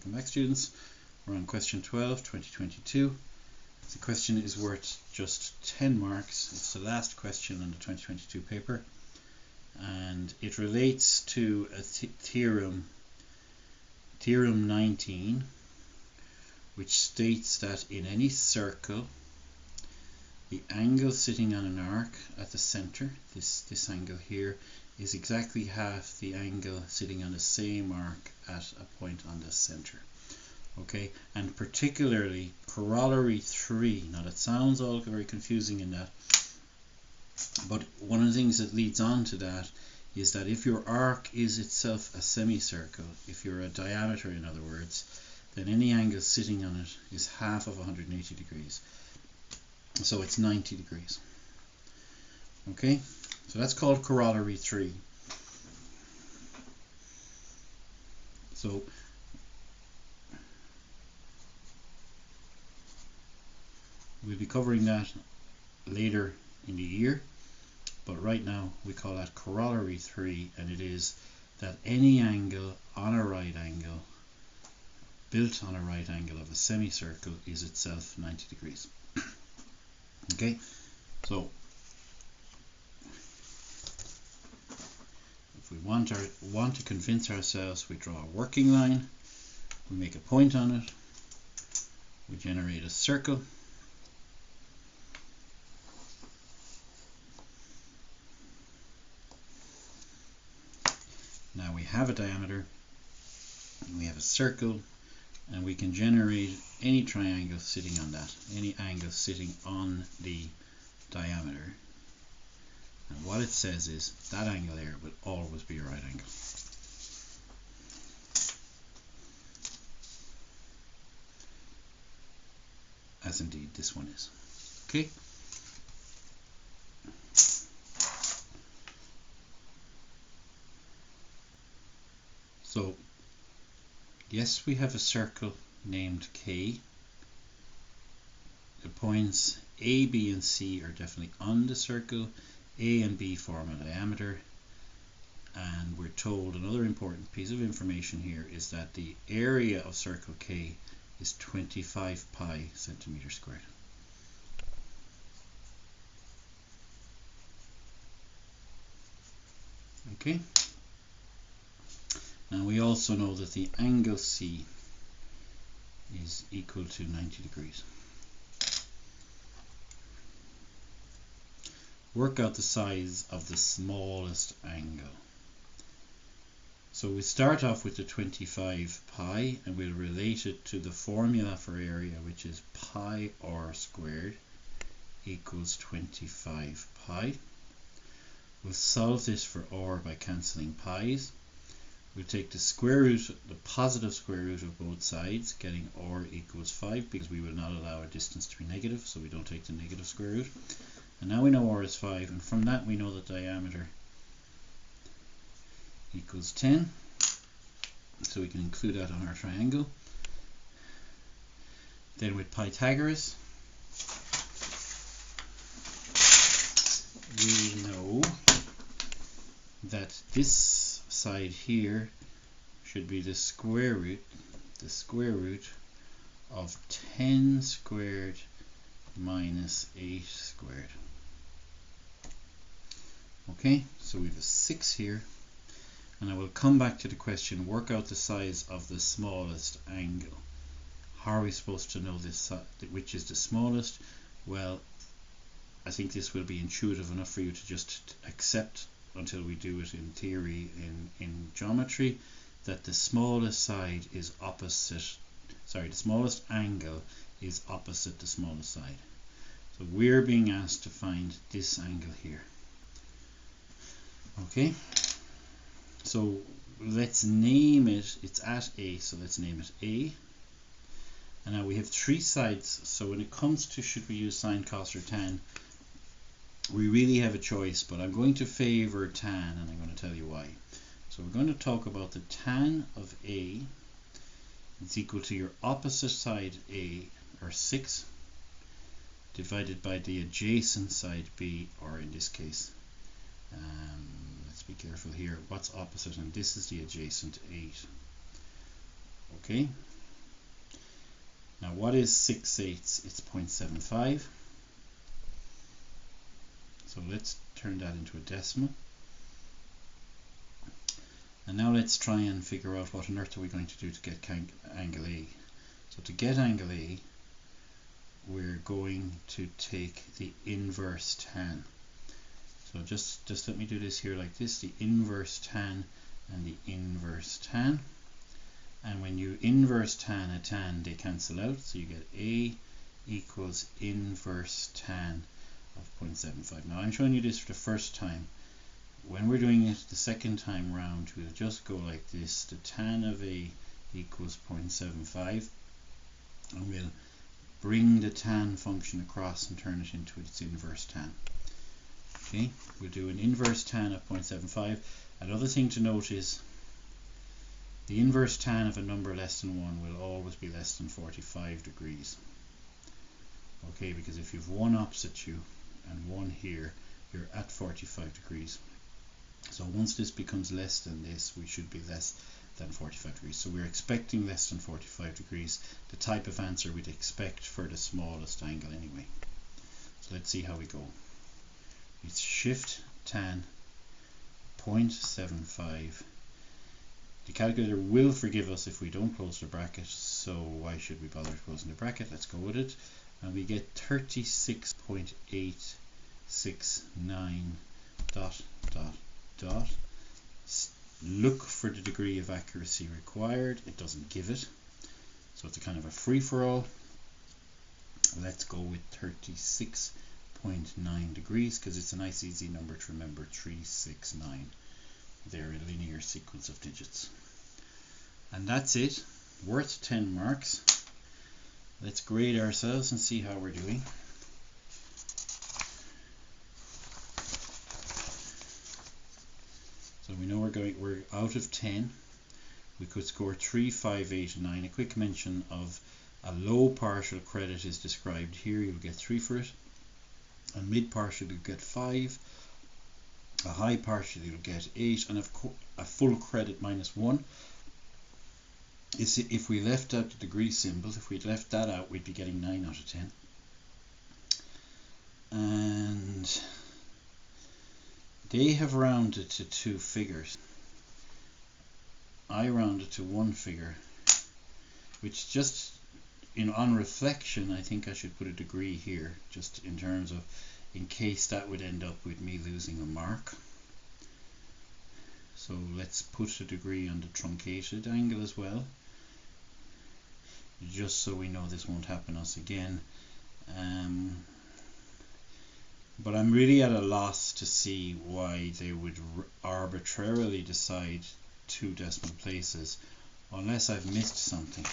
Welcome back, students. We're on question 12, 2022. The question is worth just 10 marks. It's the last question on the 2022 paper, and it relates to a theorem 19, which states that in any circle the angle sitting on an arc at the center, this angle here, is exactly half the angle sitting on the same arc at a point on the center. Okay, and particularly corollary 3. Now that sounds all very confusing in that, but one of the things that leads on to that is that if your arc is itself a semicircle, if you're a diameter in other words, then any angle sitting on it is half of 180 degrees. So it's 90 degrees. Okay, so that's called corollary 3. So we'll be covering that later in the year, but right now we call that corollary 3, and it is that any angle on a right angle, built on a right angle of a semicircle, is itself 90 degrees. Okay, so if we want to convince ourselves, we draw a working line, we make a point on it, we generate a circle, now we have a diameter, we have a circle, and we can generate any triangle sitting on that, any angle sitting on the diameter. And what it says is that angle there will always be a right angle. As indeed this one is. Okay? So, yes, we have a circle named K. The points A, B, and C are definitely on the circle. A and B form a diameter. And we're told another important piece of information here is that the area of circle K is 25 pi centimeters squared. Okay. Now we also know that the angle C is equal to 90 degrees. Work out the size of the smallest angle. So we start off with the 25 pi, and we'll relate it to the formula for area, which is pi r squared equals 25 pi. We'll solve this for r by cancelling pi's. We'll take the square root, the positive square root of both sides, getting r equals 5, because we will not allow a distance to be negative, so we don't take the negative square root. And now we know r is 5, and from that we know the diameter equals 10, so we can include that on our triangle. Then with Pythagoras, we know that this side here should be the square root of 10 squared minus 8 squared. Okay, so we have a 6 here, and I will come back to the question, work out the size of the smallest angle. How are we supposed to know this, which is the smallest? Well, I think this will be intuitive enough for you to just accept until we do it in theory in geometry, that the smallest side is opposite, the smallest angle is opposite the smallest side. So we're being asked to find this angle here. Okay, so let's name it, it's at A, so let's name it A. And now we have 3 sides, so when it comes to should we use sine, cos, or tan, we really have a choice, but I'm going to favor tan, and I'm going to tell you why. So we're going to talk about the tan of A is equal to your opposite side A, or 6, divided by the adjacent side B, or in this case, let's be careful here, what's opposite, and this is the adjacent 8. Okay, what is 6/8? It's 0.75. So let's turn that into a decimal. And now let's try and figure out what on earth are we going to do to get angle A. So to get angle A, we're going to take the inverse tan. So just let me do this here like this, the inverse tan and the inverse tan. And when you inverse tan a tan, they cancel out, so you get A equals inverse tan of 0.75. Now I'm showing you this for the first time. When we're doing it the second time round, we'll just go like this. The tan of A equals 0.75, and we'll bring the tan function across and turn it into its inverse tan. Okay, we'll do an inverse tan of 0.75. Another thing to note is the inverse tan of a number less than 1 will always be less than 45 degrees. Okay, because if you've one opposite you and one here, you're at 45 degrees. So once this becomes less than this, we should be less than 45 degrees. So we're expecting less than 45 degrees, the type of answer we'd expect for the smallest angle anyway. So let's see how we go. It's shift tan 0.75. The calculator will forgive us if we don't close the bracket, so why should we bother closing the bracket? Let's go with it. And we get 36.869 dot dot dot. Look for the degree of accuracy required. It doesn't give it, so it's a kind of a free-for-all. Let's go with 36.9 degrees because it's a nice easy number to remember. 369. They're a linear sequence of digits, and that's it. Worth 10 marks. Let's grade ourselves and see how we're doing. So we know we're out of 10. We could score 3, 5, 8, and 9. A quick mention of a low partial credit is described here. You'll get 3 for it. A mid partial you'll get 5. A high partial you'll get 8, and a full credit -1. If we left out the degree symbol, if we'd left that out, we'd be getting 9 out of 10. And they have rounded to 2 figures. I rounded to 1 figure, which just on reflection, I think I should put a degree here, just in terms of, in case that would end up with me losing a mark. So let's put a degree on the truncated angle as well, just so we know this won't happen us again. But I'm really at a loss to see why they would arbitrarily decide 2 decimal places, unless I've missed something.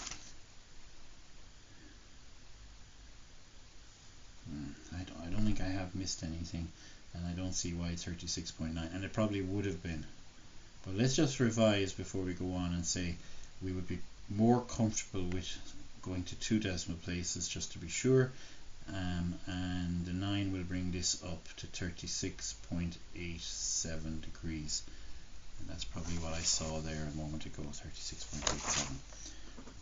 I don't think I have missed anything, and I don't see why it's 36.9, and it probably would have been. But let's just revise before we go on and say we would be more comfortable with going to 2 decimal places just to be sure, and the 9 will bring this up to 36.87 degrees, and that's probably what I saw there a moment ago, 36.87.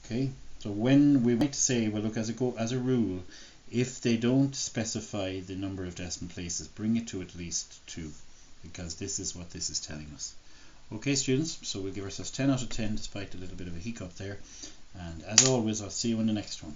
Okay, so when we might say, well look, as a rule, if they don't specify the number of decimal places, bring it to at least 2, because this is what this is telling us. Okay students, so we'll give ourselves 10 out of 10 despite a little bit of a hiccup there, and as always I'll see you in the next one.